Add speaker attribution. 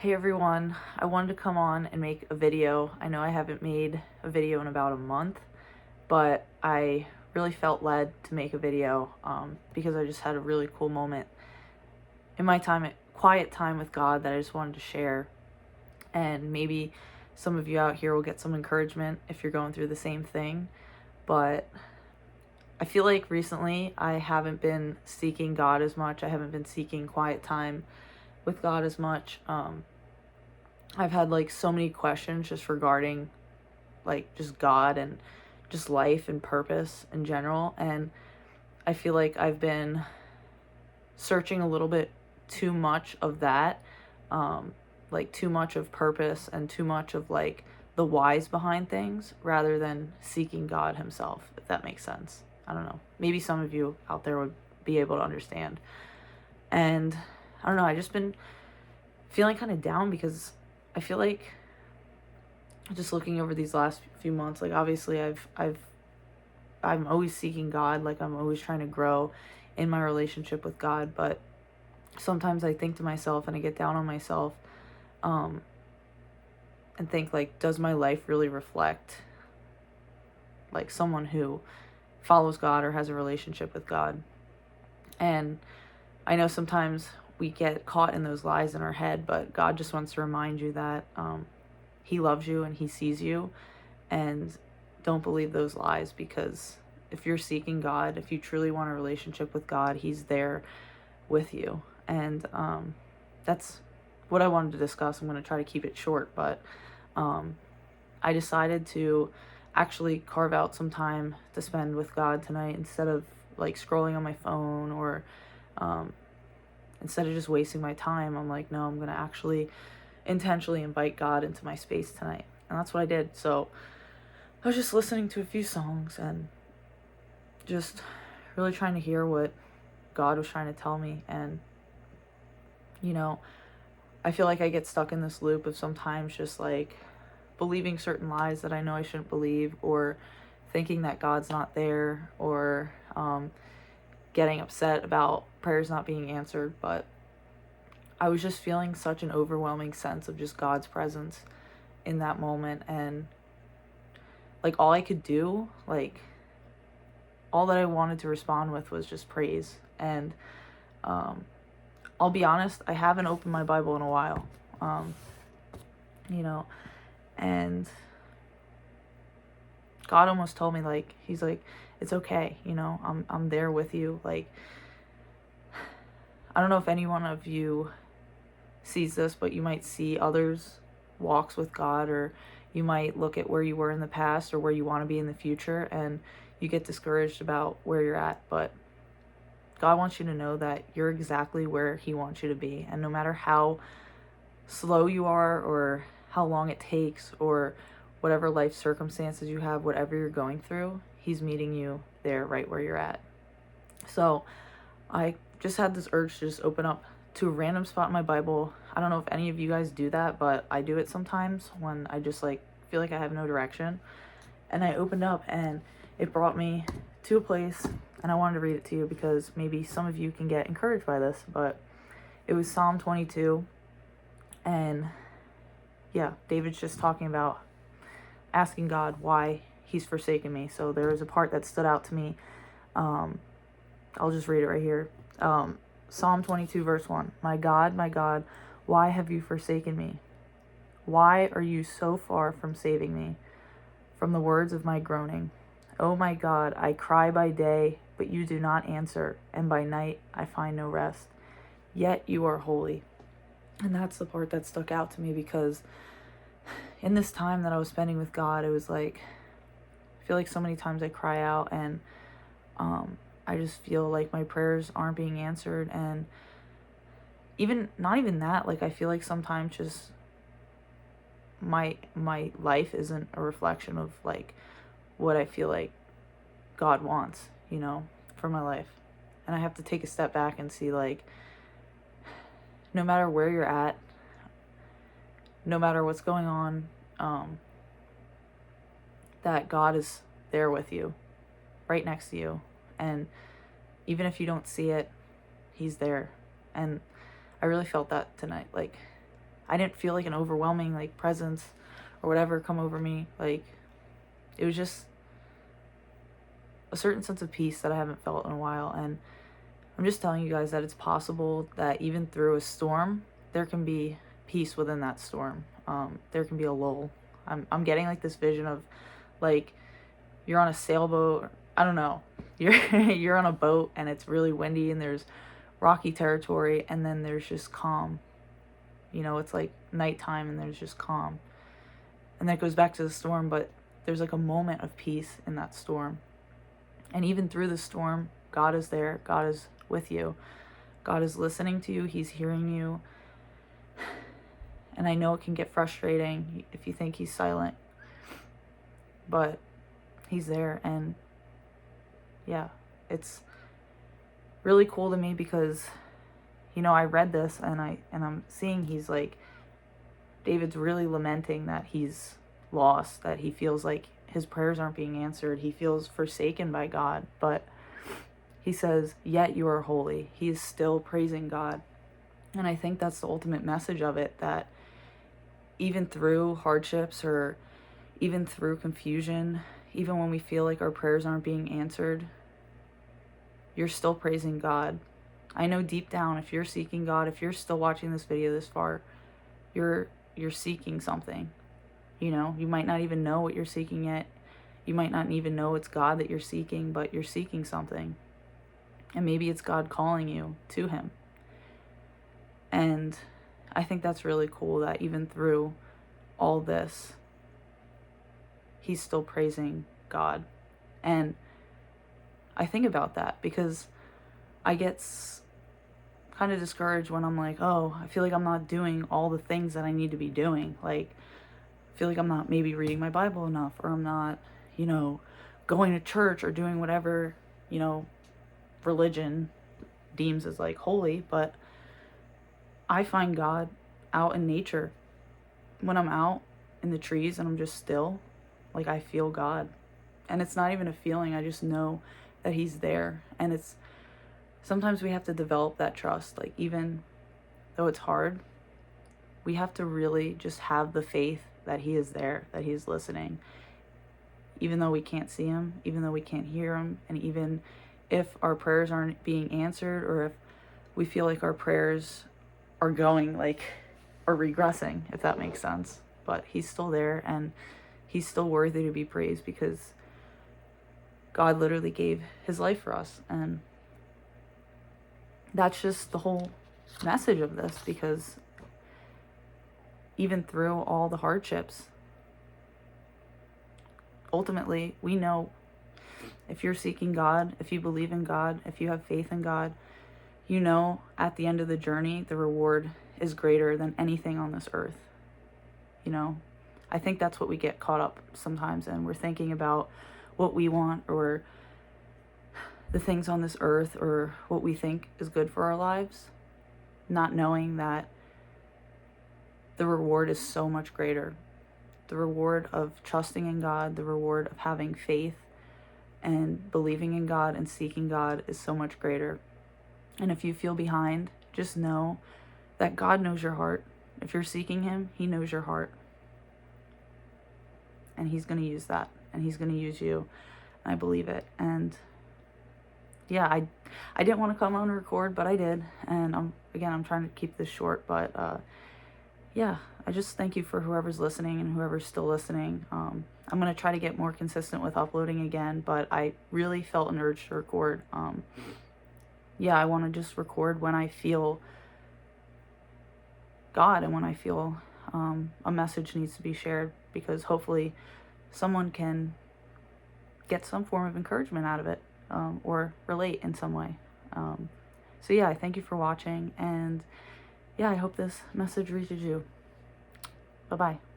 Speaker 1: Hey everyone, I wanted to come on and make a video. I know I haven't made a video in about a month, but I really felt led to make a video because I just had a really cool moment in my quiet time with God that I just wanted to share. And maybe some of you out here will get some encouragement if you're going through the same thing. But I feel like recently I haven't been seeking God as much. I haven't been seeking quiet time with God as much. I've had like so many questions just regarding like just God and just life and purpose in general. And I feel like I've been searching a little bit too much of that, like too much of purpose and too much of like the whys behind things rather than seeking God Himself, if that makes sense. I don't know. Maybe some of you out there would be able to understand. And I don't know, I just been feeling kind of down because I feel like just looking over these last few months, like obviously I'm always seeking God, like I'm always trying to grow in my relationship with God, but sometimes I think to myself and I get down on myself, and think like, does my life really reflect like someone who follows God or has a relationship with God? And I know sometimes we get caught in those lies in our head, but God just wants to remind you that He loves you and He sees you, and don't believe those lies, because if you're seeking God, if you truly want a relationship with God, He's there with you. And that's what I wanted to discuss. I'm going to try to keep it short, but I decided to actually carve out some time to spend with God tonight instead of like scrolling on my phone or instead of just wasting my time. I'm like, no, I'm going to actually intentionally invite God into my space tonight. And that's what I did. So I was just listening to a few songs and just really trying to hear what God was trying to tell me. And, you know, I feel like I get stuck in this loop of sometimes just like believing certain lies that I know I shouldn't believe, or thinking that God's not there, or getting upset about prayers not being answered. But I was just feeling such an overwhelming sense of just God's presence in that moment. And like all I could do, like all that I wanted to respond with was just praise. And I'll be honest, I haven't opened my Bible in a while, you know, and God almost told me, like, He's like, it's okay, you know, I'm there with you. Like, I don't know if any one of you sees this, but you might see others' walks with God, or you might look at where you were in the past or where you want to be in the future, and you get discouraged about where you're at. But God wants you to know that you're exactly where He wants you to be. And no matter how slow you are, or how long it takes, or whatever life circumstances you have, whatever you're going through, He's meeting you there right where you're at. So I just had this urge to just open up to a random spot in my Bible. I don't know if any of you guys do that, but I do it sometimes when I just like feel like I have no direction. And I opened up and it brought me to a place, and I wanted to read it to you because maybe some of you can get encouraged by this. But it was Psalm 22, and yeah, David's just talking about asking God why He's forsaken me. So there was a part that stood out to me. I'll just read it right here. Psalm 22 verse 1. My God, why have you forsaken me? Why are you so far from saving me from the words of my groaning? Oh my God, I cry by day, but you do not answer, and by night I find no rest. Yet you are holy. And that's the part that stuck out to me, because in this time that I was spending with God, it was like, I feel like so many times I cry out, and I just feel like my prayers aren't being answered. And not even that, like I feel like sometimes just my life isn't a reflection of like what I feel like God wants, you know, for my life. And I have to take a step back and see, like, no matter where you're at, no matter what's going on, that God is there with you, right next to you. And even if you don't see it, He's there. And I really felt that tonight. Like, I didn't feel like an overwhelming like presence or whatever come over me. Like, it was just a certain sense of peace that I haven't felt in a while. And I'm just telling you guys that it's possible that even through a storm, there can be peace within that storm. There can be a lull. I'm getting like this vision of like you're on a sailboat. I don't know. You're on a boat and it's really windy and there's rocky territory and then there's just calm. You know, it's like nighttime and there's just calm. And then it goes back to the storm, but there's like a moment of peace in that storm. And even through the storm, God is there. God is with you. God is listening to you. He's hearing you. And I know it can get frustrating if you think he's silent, but he's there. And yeah, it's really cool to me because, you know, I read this and I'm seeing he's like, David's really lamenting that he's lost, that he feels like his prayers aren't being answered. He feels forsaken by God, but he says, yet you are holy. He is still praising God. And I think that's the ultimate message of it, that even through hardships or even through confusion, even when we feel like our prayers aren't being answered, you're still praising God. I know deep down, if you're seeking God, if you're still watching this video this far, you're seeking something. You know, you might not even know what you're seeking yet. You might not even know it's God that you're seeking, but you're seeking something. And maybe it's God calling you to him. And I think that's really cool that even through all this, he's still praising God. And I think about that because I get kind of discouraged when I'm like, oh, I feel like I'm not doing all the things that I need to be doing. Like, I feel like I'm not maybe reading my Bible enough, or I'm not, you know, going to church or doing whatever, you know, religion deems as like holy. But I find God out in nature. When I'm out in the trees and I'm just still, like, I feel God. And it's not even a feeling, I just know that he's there. And it's sometimes we have to develop that trust. Like, even though it's hard, we have to really just have the faith that he is there, that he is listening. Even though we can't see him, even though we can't hear him, and even if our prayers aren't being answered, or if we feel like our prayers are going like, or regressing, if that makes sense. But he's still there and he's still worthy to be praised because God literally gave his life for us. And that's just the whole message of this, because even through all the hardships, ultimately, we know if you're seeking God, if you believe in God, if you have faith in God, you know at the end of the journey, the reward is greater than anything on this earth. You know, I think that's what we get caught up sometimes, and we're thinking about what we want, or the things on this earth, or what we think is good for our lives, not knowing that the reward is so much greater. The reward of trusting in God, the reward of having faith and believing in God and seeking God is so much greater. And if you feel behind, just know that God knows your heart. If you're seeking him, he knows your heart. And he's going to use that. And he's going to use you. And I believe it. And yeah, I didn't want to come on and record, but I did. And I'm trying to keep this short. But yeah, I just thank you for whoever's listening and whoever's still listening. I'm going to try to get more consistent with uploading again. But I really felt an urge to record. Yeah, I want to just record when I feel God and when I feel a message needs to be shared, because hopefully someone can get some form of encouragement out of it, or relate in some way. So yeah, I thank you for watching, and yeah, I hope this message reaches you. Bye-bye.